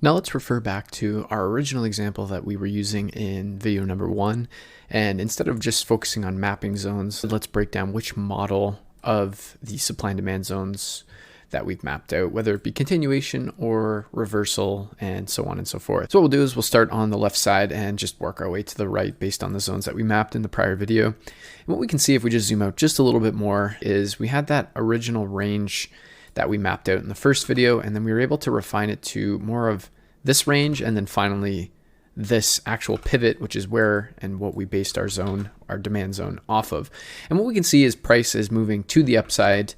Now let's refer back to our original example that we were using in video number 1. And instead of just focusing on mapping zones, let's break down which model of the supply and demand zones that we've mapped out, whether it be continuation or reversal and so on and so forth. So what we'll do is we'll start on the left side and just work our way to the right based on the zones that we mapped in the prior video. And what we can see if we just zoom out just a little bit more is we had that original range that we mapped out in the first video, and then we were able to refine it to more of this range, and then finally this actual pivot, which is where and what we based our zone, our demand zone off of. And what we can see is price is moving to the upside.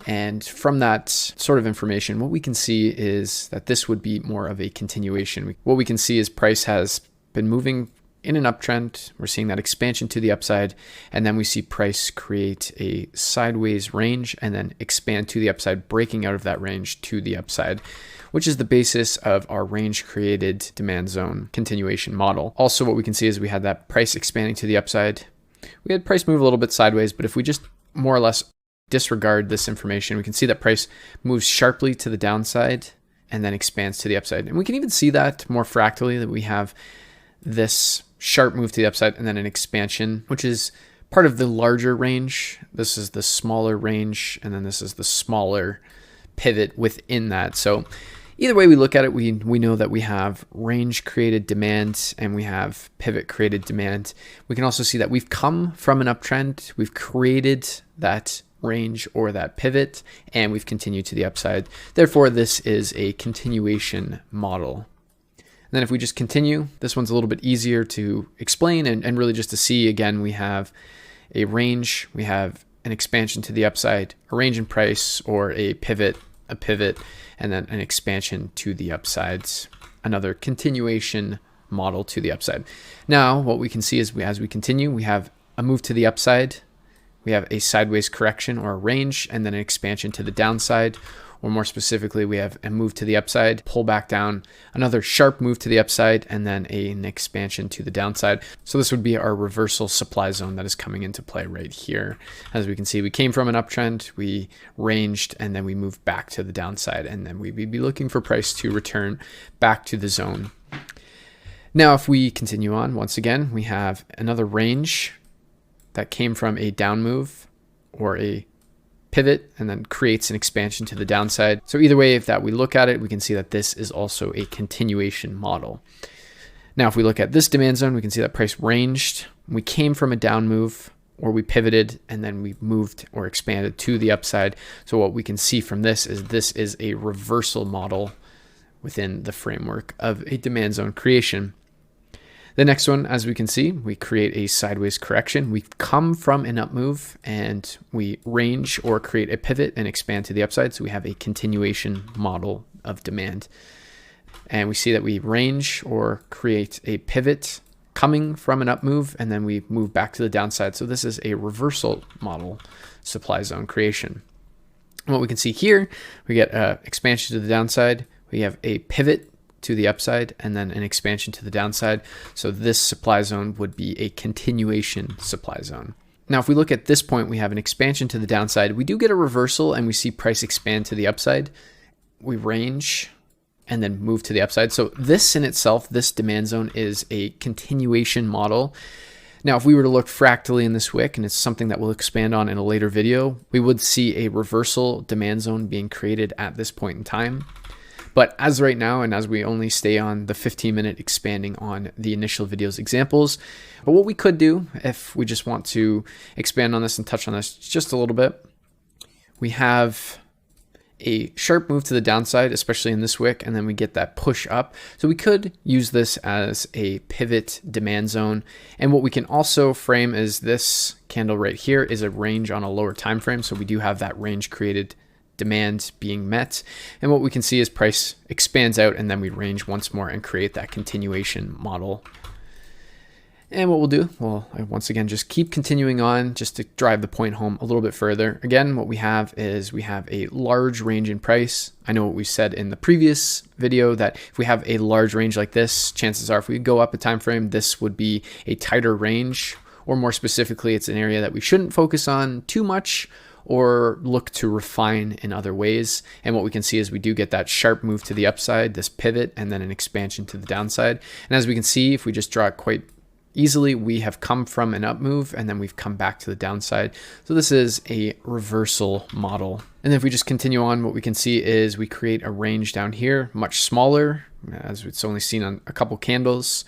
And from that sort of information, what we can see is that this would be more of a continuation. What we can see is price has been moving in an uptrend. We're seeing that expansion to the upside, and then we see price create a sideways range and then expand to the upside, breaking out of that range to the upside, which is the basis of our range created demand zone continuation model. Also, what we can see is we had that price expanding to the upside. We had price move a little bit sideways, but if we just more or less disregard this information, we can see that price moves sharply to the downside and then expands to the upside. And we can even see that more fractally, that we have this sharp move to the upside and then an expansion, which is part of the larger range. This is the smaller range, and then this is the smaller pivot within that. So either way we look at it, we know that we have range created demand and we have pivot created demand. We can also see that we've come from an uptrend, we've created that range or that pivot, and we've continued to the upside. Therefore, this is a continuation model. And then if we just continue, this one's a little bit easier to explain and really just to see. Again, we have a range, we have an expansion to the upside, a range in price, or a pivot, and then an expansion to the upsides, another continuation model to the upside. Now, what we can see is as we continue, we have a move to the upside, we have a sideways correction or a range, and then an expansion to the downside. Or more specifically, we have a move to the upside, pull back down, another sharp move to the upside, and then an expansion to the downside. So this would be our reversal supply zone that is coming into play right here. As we can see, we came from an uptrend, we ranged, and then we moved back to the downside, and then we'd be looking for price to return back to the zone. Now, if we continue on, once again, we have another range that came from a down move or a pivot and then creates an expansion to the downside. So either way, if that we look at it, we can see that this is also a continuation model. Now, if we look at this demand zone, we can see that price ranged. We came from a down move, or we pivoted, and then we moved or expanded to the upside. So what we can see from this is a reversal model within the framework of a demand zone creation. The next one, as we can see, we create a sideways correction. We come from an up move and we range or create a pivot and expand to the upside. So we have a continuation model of demand. And we see that we range or create a pivot coming from an up move, and then we move back to the downside. So this is a reversal model supply zone creation. And what we can see here, we get an expansion to the downside. We have a pivot to the upside and then an expansion to the downside. So this supply zone would be a continuation supply zone. Now, if we look at this point, we have an expansion to the downside. We do get a reversal and we see price expand to the upside. We range and then move to the upside. So this in itself, this demand zone is a continuation model. Now, if we were to look fractally in this wick, and it's something that we'll expand on in a later video, we would see a reversal demand zone being created at this point in time. But as right now, and as we only stay on the 15-minute expanding on the initial video's examples, but what we could do if we just want to expand on this and touch on this just a little bit, we have a sharp move to the downside, especially in this wick, and then we get that push up. So we could use this as a pivot demand zone. And what we can also frame is this candle right here is a range on a lower time frame. So we do have that range created demand being met, and what we can see is price expands out and then we range once more and create that continuation model. And what we'll do, well, once again, just keep continuing on just to drive the point home a little bit further. Again, what we have is we have a large range in price. I know what we said in the previous video that if we have a large range like this, chances are if we go up a time frame, this would be a tighter range, or more specifically, it's an area that we shouldn't focus on too much, or look to refine in other ways. And what we can see is we do get that sharp move to the upside, this pivot, and then an expansion to the downside. And as we can see, if we just draw it quite easily, we have come from an up move and then we've come back to the downside. So this is a reversal model. And then if we just continue on, what we can see is we create a range down here, much smaller, as it's only seen on a couple candles.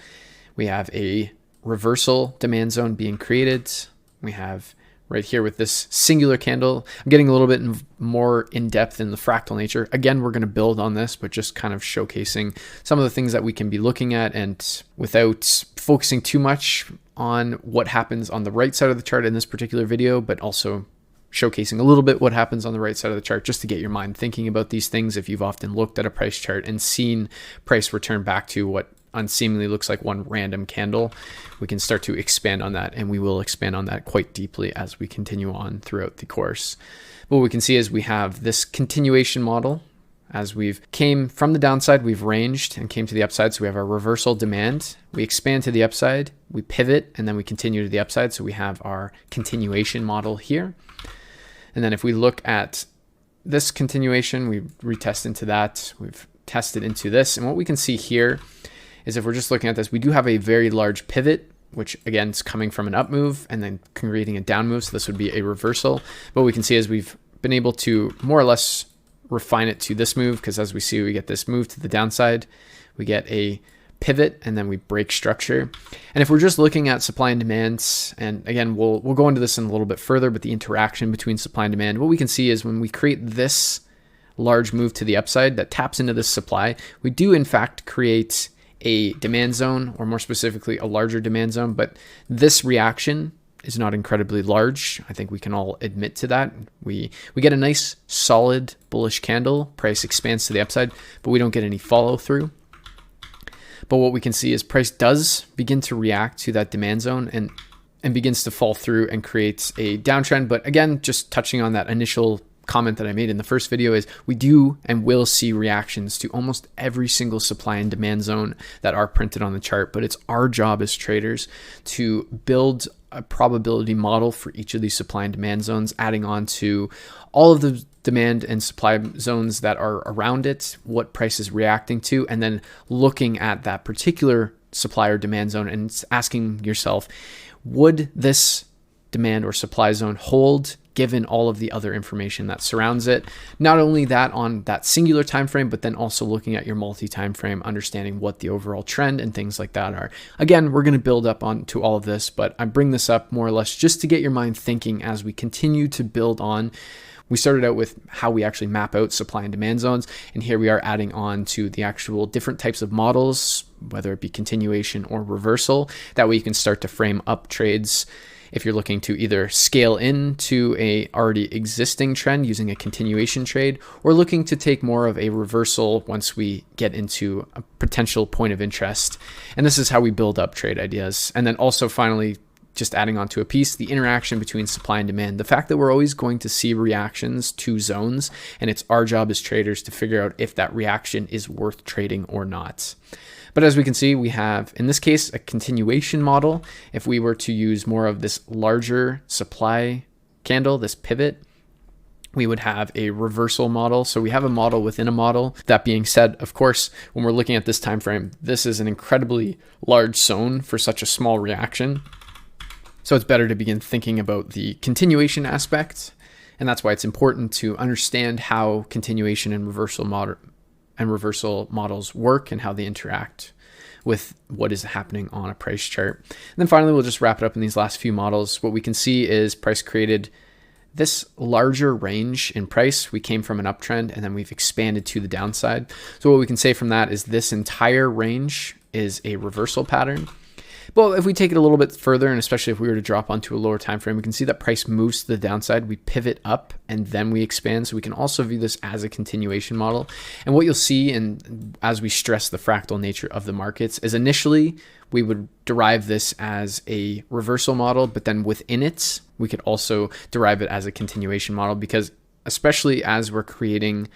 We have a reversal demand zone being created. We have right here with this singular candle. I'm getting a little bit more in depth in the fractal nature. Again, we're going to build on this, but just kind of showcasing some of the things that we can be looking at, and without focusing too much on what happens on the right side of the chart in this particular video, but also showcasing a little bit what happens on the right side of the chart, just to get your mind thinking about these things. If you've often looked at a price chart and seen price return back to what unseemingly looks like one random candle, we can start to expand on that, and we will expand on that quite deeply as we continue on throughout the course. What we can see is we have this continuation model. As we've came from the downside, we've ranged and came to the upside. So we have our reversal demand, we expand to the upside, we pivot, and then we continue to the upside. So we have our continuation model here. And then if we look at this continuation, we retest into that, we've tested into this. And what we can see here is, if we're just looking at this, we do have a very large pivot, which again is coming from an up move and then creating a down move. So this would be a reversal. But what we can see is we've been able to more or less refine it to this move, because as we see, we get this move to the downside, we get a pivot, and then we break structure. And if we're just looking at supply and demand, and again, we'll go into this in a little bit further, but the interaction between supply and demand, what we can see is when we create this large move to the upside that taps into this supply, we do in fact create a demand zone, or more specifically a larger demand zone. But this reaction is not incredibly large. I think we can all admit to that. We get a nice solid bullish candle, price expands to the upside, but we don't get any follow through. But what we can see is price does begin to react to that demand zone and begins to fall through and creates a downtrend. But again, just touching on that initial comment that I made in the first video, is we do and will see reactions to almost every single supply and demand zone that are printed on the chart. But it's our job as traders to build a probability model for each of these supply and demand zones, adding on to all of the demand and supply zones that are around it, what price is reacting to, and then looking at that particular supply or demand zone and asking yourself, would this demand or supply zone hold given all of the other information that surrounds it? Not only that on that singular time frame, but then also looking at your multi-time frame, understanding what the overall trend and things like that are. Again, we're going to build up on to all of this, but I bring this up more or less just to get your mind thinking as we continue to build on. We started out with how we actually map out supply and demand zones, and here we are adding on to the actual different types of models, whether it be continuation or reversal. That way you can start to frame up trades if you're looking to either scale into a already existing trend using a continuation trade, or looking to take more of a reversal once we get into a potential point of interest. And this is how we build up trade ideas. And then also finally, just adding on to a piece, the interaction between supply and demand, the fact that we're always going to see reactions to zones, and it's our job as traders to figure out if that reaction is worth trading or not. But as we can see, we have, in this case, a continuation model. If we were to use more of this larger supply candle, this pivot, we would have a reversal model. So we have a model within a model. That being said, of course, when we're looking at this time frame, this is an incredibly large zone for such a small reaction. So it's better to begin thinking about the continuation aspect. And that's why it's important to understand how continuation and reversal models work and how they interact with what is happening on a price chart. And then finally, we'll just wrap it up in these last few models. What we can see is price created this larger range in price. We came from an uptrend and then we've expanded to the downside. So what we can say from that is this entire range is a reversal pattern. Well, if we take it a little bit further, and especially if we were to drop onto a lower time frame, we can see that price moves to the downside. We pivot up and then we expand. So we can also view this as a continuation model. And what you'll see, and as we stress the fractal nature of the markets, is initially we would derive this as a reversal model, but then within it, we could also derive it as a continuation model, because especially as we're creating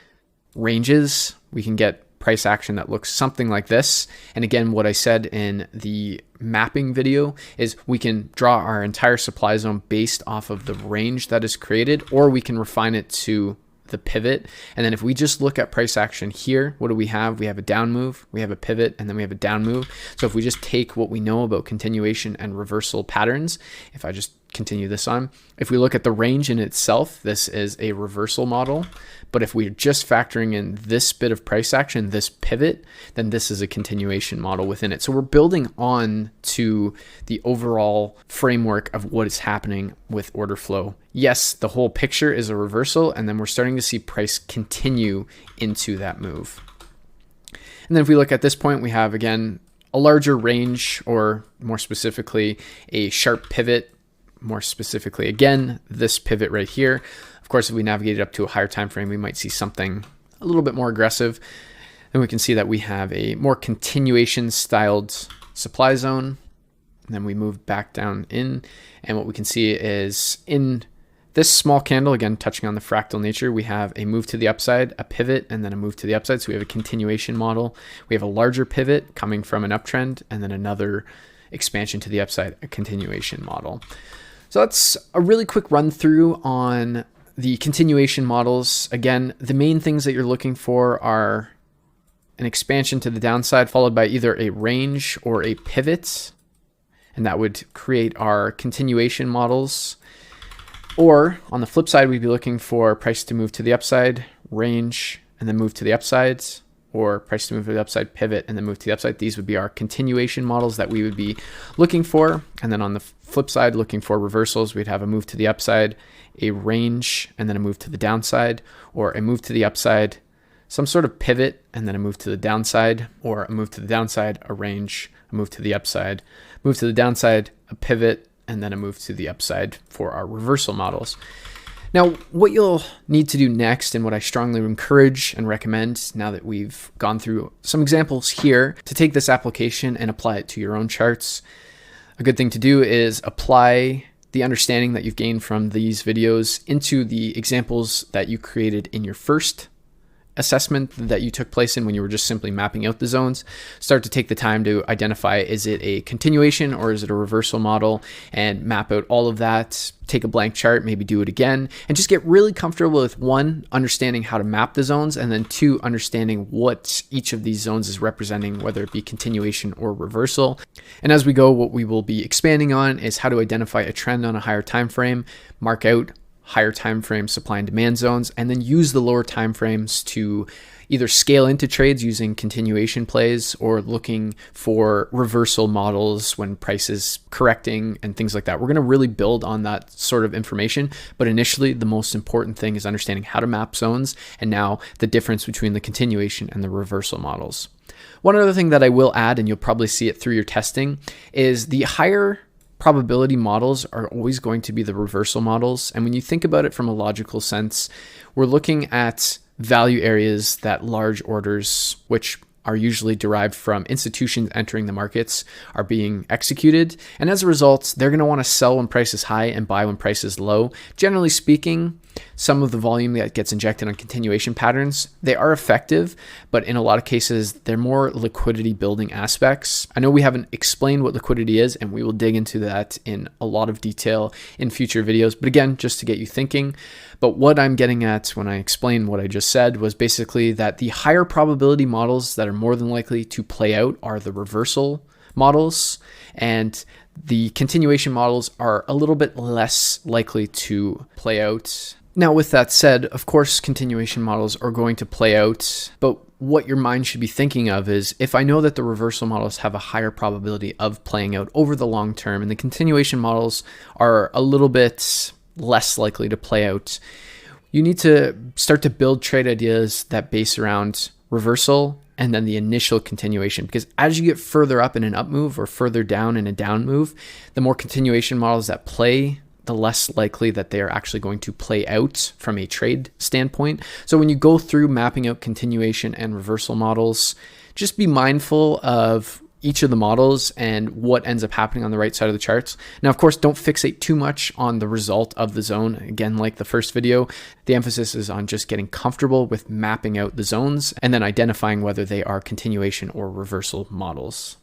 ranges, we can get price action that looks something like this. And again, what I said in the mapping video is we can draw our entire supply zone based off of the range that is created, or we can refine it to the pivot. And then if we just look at price action here, what do we have? We have a down move, we have a pivot, and then we have a down move. So if we just take what we know about continuation and reversal patterns, if I just continue this on, if we look at the range in itself, this is a reversal model. But if we're just factoring in this bit of price action, this pivot, then this is a continuation model within it. So we're building on to the overall framework of what is happening with order flow. Yes, the whole picture is a reversal, and then we're starting to see price continue into that move. And then if we look at this point, we have, again, a larger range, or more specifically, a sharp pivot. More specifically, again, this pivot right here. Of course, if we navigate it up to a higher time frame, we might see something a little bit more aggressive. Then we can see that we have a more continuation styled supply zone. And then we move back down in, and what we can see is in this small candle, again, touching on the fractal nature, we have a move to the upside, a pivot, and then a move to the upside. So we have a continuation model. We have a larger pivot coming from an uptrend, and then another expansion to the upside, a continuation model. So that's a really quick run through on the continuation models. Again, the main things that you're looking for are an expansion to the downside followed by either a range or a pivot, and that would create our continuation models. Or on the flip side, we'd be looking for price to move to the upside, range, and then move to the upside, or price to move to the upside, pivot, and then move to the upside. These would be our continuation models that we would be looking for. And then on the flip side, looking for reversals, we'd have a move to the upside, a range, and then a move to the downside, or a move to the upside, some sort of pivot, and then a move to the downside, or a move to the downside, a range, a move to the upside, move to the downside, a pivot, and then a move to the upside for our reversal models. Now, what you'll need to do next, and what I strongly encourage and recommend now that we've gone through some examples here, to take this application and apply it to your own charts. A good thing to do is apply the understanding that you've gained from these videos into the examples that you created in your first assessment that you took place in when you were just simply mapping out the zones. Start to take the time to identify, is it a continuation or is it a reversal model, and map out all of that. Take a blank chart, maybe do it again, and just get really comfortable with, one, understanding how to map the zones, and then two, understanding what each of these zones is representing, whether it be continuation or reversal. And as we go, what we will be expanding on is how to identify a trend on a higher time frame, mark out higher time frame supply and demand zones, and then use the lower time frames to either scale into trades using continuation plays or looking for reversal models when price is correcting and things like that. We're going to really build on that sort of information, but initially the most important thing is understanding how to map zones, and now the difference between the continuation and the reversal models. One other thing that I will add, and you'll probably see it through your testing, is the higher probability models are always going to be the reversal models. And when you think about it from a logical sense, we're looking at value areas that large orders, which are usually derived from institutions entering the markets, are being executed. And as a result, they're going to want to sell when price is high and buy when price is low. Generally speaking, some of the volume that gets injected on continuation patterns, they are effective, but in a lot of cases, they're more liquidity building aspects. I know we haven't explained what liquidity is, and we will dig into that in a lot of detail in future videos. But again, just to get you thinking. But what I'm getting at when I explain what I just said was basically that the higher probability models that are more than likely to play out are the reversal models, and the continuation models are a little bit less likely to play out. Now, with that said, of course, continuation models are going to play out, but what your mind should be thinking of is, if I know that the reversal models have a higher probability of playing out over the long term and the continuation models are a little bit less likely to play out, you need to start to build trade ideas that base around reversal and then the initial continuation, because as you get further up in an up move or further down in a down move, the more continuation models that play, the less likely that they are actually going to play out from a trade standpoint. So when you go through mapping out continuation and reversal models, just be mindful of each of the models and what ends up happening on the right side of the charts. Now, of course, don't fixate too much on the result of the zone. Again, like the first video, the emphasis is on just getting comfortable with mapping out the zones and then identifying whether they are continuation or reversal models.